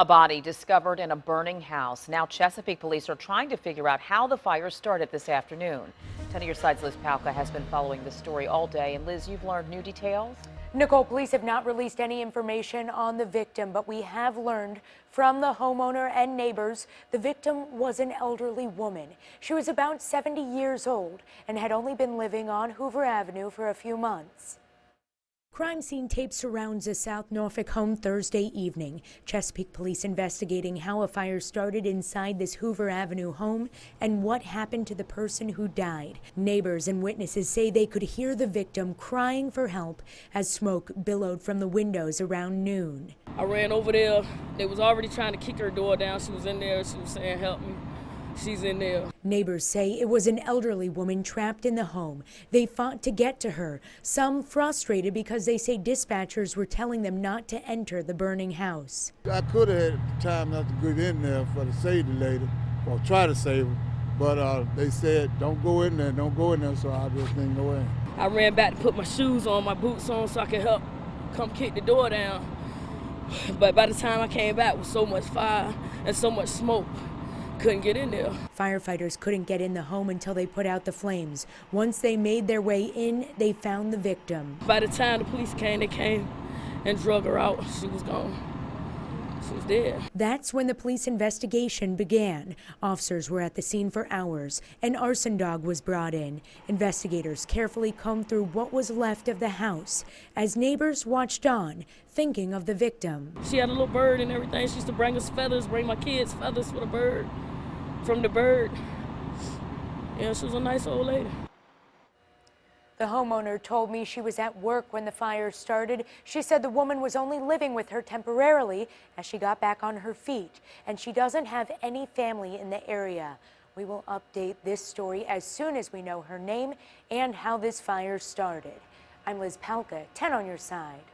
A body discovered in a burning house. Now Chesapeake police are trying to figure out how the fire started this afternoon. 10 on your side's Liz Palka has been following this story all day. And Liz, you've learned new details? Nicole, police have not released any information on the victim, but we have learned from the homeowner and neighbors the victim was an elderly woman. She was about 70 years old and had only been living on Hoover Avenue for a few months. Crime scene tape surrounds a South Norfolk home Thursday evening. Chesapeake police investigating how a fire started inside this Hoover Avenue home and what happened to the person who died. Neighbors and witnesses say they could hear the victim crying for help as smoke billowed from the windows around noon. I ran over there. They was already trying to kick her door down. She was in there. She was saying, "Help me." She's in there. Neighbors say it was an elderly woman trapped in the home. They fought to get to her, some frustrated because they say dispatchers were telling them not to enter the burning house. I could have had time not to get in there for to save the lady, or try to save her, but they said, don't go in there, so I just didn't go in. I ran back to put my shoes on, my boots on, so I could help come kick the door down. But by the time I came back with so much fire and so much smoke, couldn't get in there. Firefighters couldn't get in the home until they put out the flames. Once they made their way in, they found the victim. By the time the police came, they came and drug her out. She was gone. She was dead. That's when the police investigation began. Officers were at the scene for hours. An arson dog was brought in. Investigators carefully combed through what was left of the house as neighbors watched on, thinking of the victim. She had a little bird and everything. She used to bring us feathers, bring my kids feathers for the bird. From the bird. Yeah, she was a nice old lady. The homeowner told me she was at work when the fire started. She said the woman was only living with her temporarily as she got back on her feet, and she doesn't have any family in the area. We will update this story as soon as we know her name and how this fire started. I'm Liz Palka, 10 on your side.